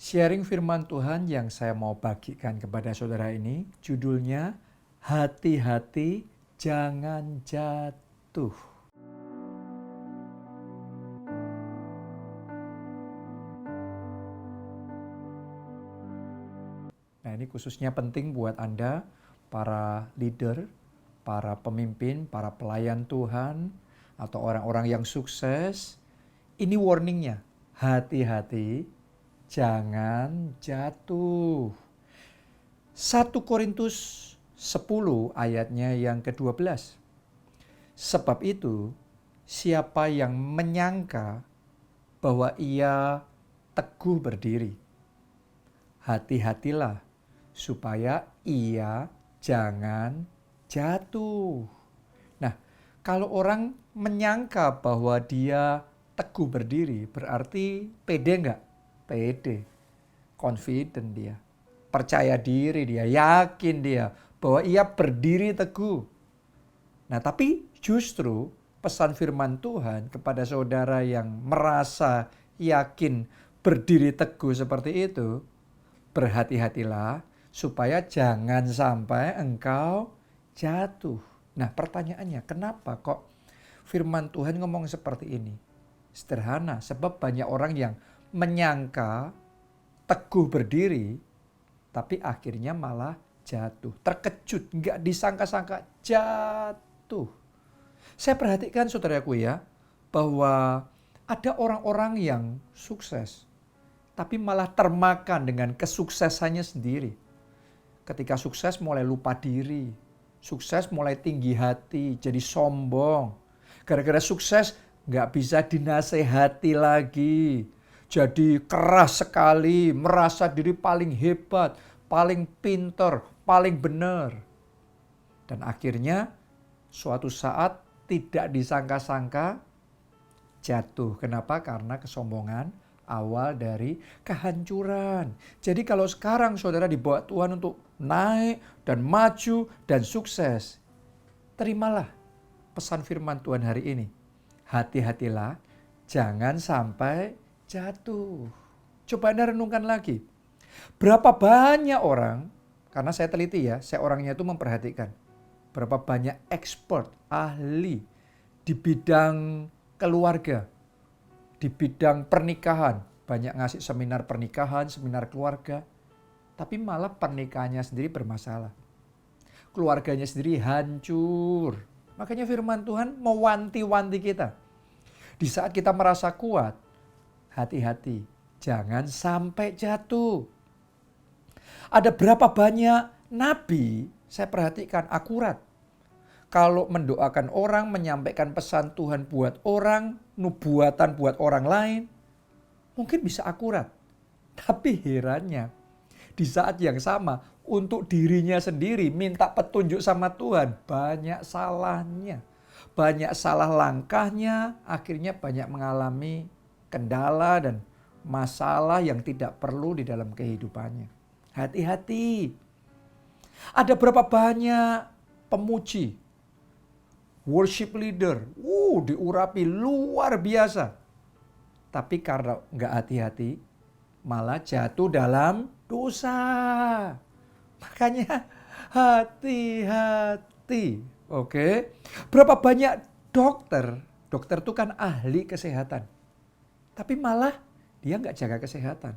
Sharing firman Tuhan yang saya mau bagikan kepada saudara ini, judulnya Hati-hati Jangan Jatuh. Nah, ini khususnya penting buat Anda, para leader, para pemimpin, para pelayan Tuhan, atau orang-orang yang sukses. Ini warningnya, hati-hati jangan jatuh. 1 Korintus 10 ayatnya yang ke-12. Sebab itu, siapa yang menyangka bahwa ia teguh berdiri, hati-hatilah supaya ia jangan jatuh. Nah, kalau orang menyangka bahwa dia teguh berdiri, berarti pede enggak? Pede, confident dia, percaya diri dia, yakin dia bahwa ia berdiri teguh. Nah, tapi justru pesan firman Tuhan kepada saudara yang merasa yakin berdiri teguh seperti itu, berhati-hatilah supaya jangan sampai engkau jatuh. Nah, pertanyaannya, kenapa kok firman Tuhan ngomong seperti ini? Sederhana, sebab banyak orang yang menyangka teguh berdiri, tapi akhirnya malah jatuh. Terkejut, nggak disangka-sangka jatuh. Saya perhatikan saudaraku ya, bahwa ada orang-orang yang sukses, tapi malah termakan dengan kesuksesannya sendiri. Ketika sukses mulai lupa diri, sukses mulai tinggi hati, jadi sombong. Gara-gara sukses nggak bisa dinasehati lagi. Jadi keras sekali, merasa diri paling hebat, paling pinter, paling benar. Dan akhirnya suatu saat tidak disangka-sangka jatuh. Kenapa? Karena kesombongan awal dari kehancuran. Jadi kalau sekarang saudara dibawa Tuhan untuk naik dan maju dan sukses, terimalah pesan firman Tuhan hari ini. Hati-hatilah, jangan sampai jatuh. Coba Anda renungkan lagi. Berapa banyak orang, karena saya teliti ya, saya orangnya itu memperhatikan. Berapa banyak expert, ahli di bidang keluarga, di bidang pernikahan. Banyak ngasih seminar pernikahan, seminar keluarga. Tapi malah pernikahannya sendiri bermasalah. Keluarganya sendiri hancur. Makanya firman Tuhan mewanti-wanti kita. Di saat kita merasa kuat, hati-hati, jangan sampai jatuh. Ada berapa banyak nabi, saya perhatikan akurat. Kalau mendoakan orang, menyampaikan pesan Tuhan buat orang, nubuatan buat orang lain, mungkin bisa akurat. Tapi herannya, di saat yang sama, untuk dirinya sendiri minta petunjuk sama Tuhan, banyak salahnya. Banyak salah langkahnya, akhirnya banyak mengalami kendala dan masalah yang tidak perlu di dalam kehidupannya. Hati-hati. Ada berapa banyak pemuji, worship leader, diurapi luar biasa. Tapi karena nggak hati-hati, malah jatuh dalam dosa. Makanya hati-hati. Oke. Berapa banyak dokter itu kan ahli kesehatan. Tapi malah dia nggak jaga kesehatan.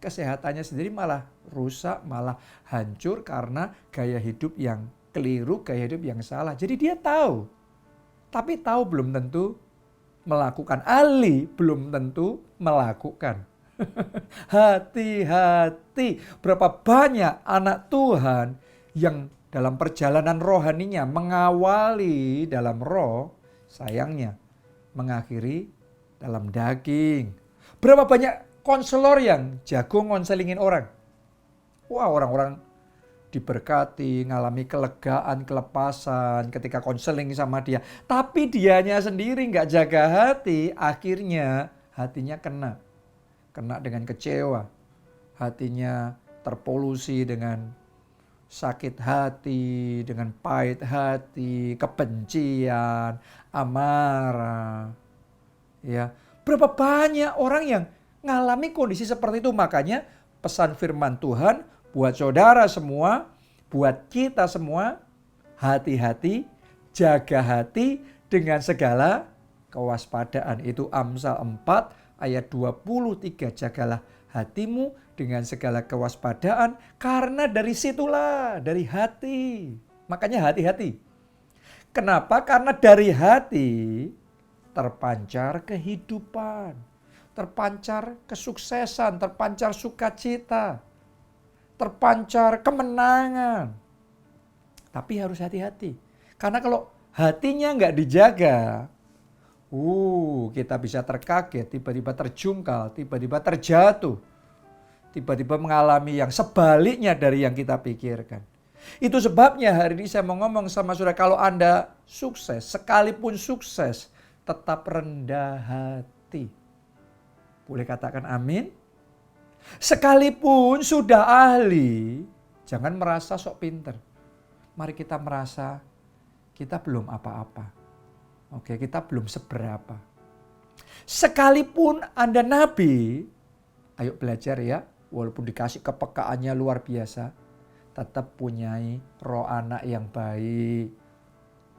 Kesehatannya sendiri malah rusak, malah hancur karena gaya hidup yang keliru, gaya hidup yang salah. Jadi dia tahu. Tapi tahu belum tentu melakukan. Ahli belum tentu melakukan. Hati-hati. Berapa banyak anak Tuhan yang dalam perjalanan rohaninya mengawali dalam roh, sayangnya mengakhiri dalam daging. Berapa banyak konselor yang jago ngonselingin orang. Wah, orang-orang diberkati, ngalami kelegaan, kelepasan ketika konseling sama dia. Tapi dianya sendiri nggak jaga hati, akhirnya hatinya kena. Kena dengan kecewa. Hatinya terpolusi dengan sakit hati, dengan pahit hati, kebencian, amarah. Ya, berapa banyak orang yang ngalami kondisi seperti itu. Makanya pesan firman Tuhan buat saudara semua, buat kita semua, hati-hati, jaga hati dengan segala kewaspadaan. Itu Amsal 4 ayat 23. Jagalah hatimu dengan segala kewaspadaan, karena dari situlah, dari hati. Makanya hati-hati. Kenapa? Karena dari hati terpancar kehidupan, terpancar kesuksesan, terpancar sukacita, terpancar kemenangan. Tapi harus hati-hati. Karena kalau hatinya nggak dijaga, kita bisa terkaget, tiba-tiba terjungkal, tiba-tiba terjatuh, tiba-tiba mengalami yang sebaliknya dari yang kita pikirkan. Itu sebabnya hari ini saya mau ngomong sama saudara, kalau Anda sukses, sekalipun sukses, tetap rendah hati. Boleh katakan amin? Sekalipun sudah ahli, jangan merasa sok pinter. Mari kita merasa kita belum apa-apa. Oke, kita belum seberapa. Sekalipun Anda nabi, ayo belajar ya, walaupun dikasih kepekaannya luar biasa, tetap punyai roh anak yang baik.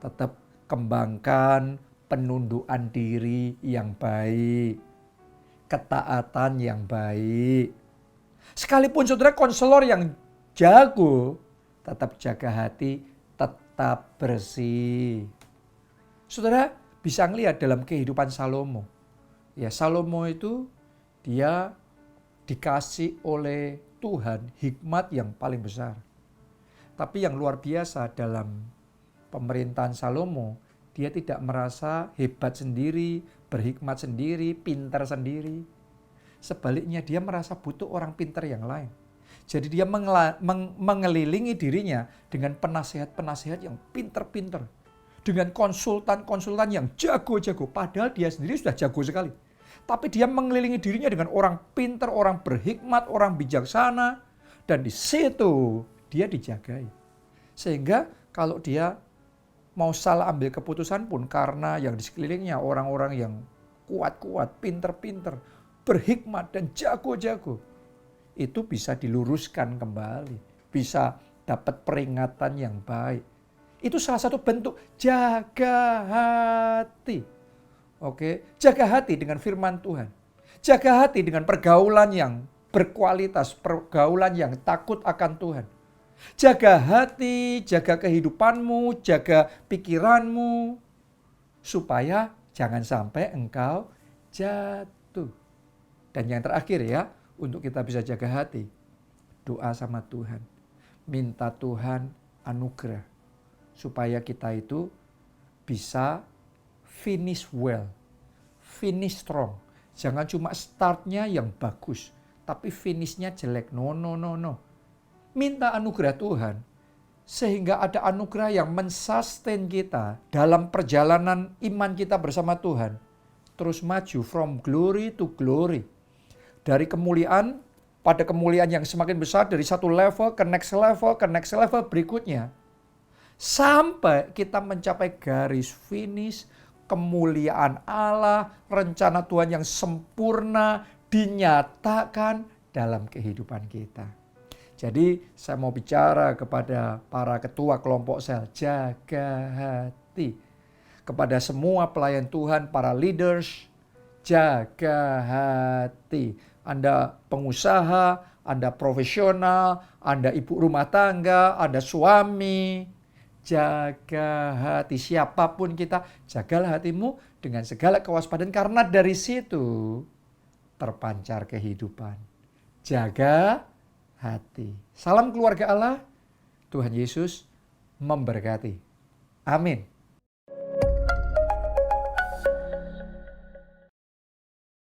Tetap kembangkan penundukan diri yang baik. Ketaatan yang baik. Sekalipun saudara konselor yang jago, tetap jaga hati, tetap bersih. Saudara bisa ngelihat dalam kehidupan Salomo. Ya, Salomo itu dia dikasih oleh Tuhan hikmat yang paling besar. Tapi yang luar biasa dalam pemerintahan Salomo, dia tidak merasa hebat sendiri, berhikmat sendiri, pintar sendiri. Sebaliknya dia merasa butuh orang pintar yang lain. Jadi dia mengelilingi dirinya dengan penasehat-penasehat yang pintar-pintar. Dengan konsultan-konsultan yang jago-jago. Padahal dia sendiri sudah jago sekali. Tapi dia mengelilingi dirinya dengan orang pintar, orang berhikmat, orang bijaksana. Dan di situ dia dijagai. Sehingga kalau dia mau salah ambil keputusan pun karena yang di sekelilingnya orang-orang yang kuat-kuat, pinter-pinter, berhikmat dan jago-jago. Itu bisa diluruskan kembali. Bisa dapat peringatan yang baik. Itu salah satu bentuk jaga hati. Oke, jaga hati dengan firman Tuhan. Jaga hati dengan pergaulan yang berkualitas, pergaulan yang takut akan Tuhan. Jaga hati, jaga kehidupanmu, jaga pikiranmu, supaya jangan sampai engkau jatuh. Dan yang terakhir ya, untuk kita bisa jaga hati, doa sama Tuhan. Minta Tuhan anugerah, supaya kita itu bisa finish well, finish strong. Jangan cuma startnya yang bagus, tapi finishnya jelek. No. Minta anugerah Tuhan, sehingga ada anugerah yang mensustain kita dalam perjalanan iman kita bersama Tuhan. Terus maju from glory to glory. Dari kemuliaan pada kemuliaan yang semakin besar, dari satu level ke next level berikutnya. Sampai kita mencapai garis finish, kemuliaan Allah, rencana Tuhan yang sempurna dinyatakan dalam kehidupan kita. Jadi saya mau bicara kepada para ketua kelompok sel, jaga hati. Kepada semua pelayan Tuhan, para leaders, jaga hati. Anda pengusaha, Anda profesional, Anda ibu rumah tangga, Anda suami, jaga hati. Siapapun kita, jagalah hatimu dengan segala kewaspadaan, karena dari situ terpancar kehidupan. Jaga hati. Salam keluarga Allah. Tuhan Yesus memberkati. Amin.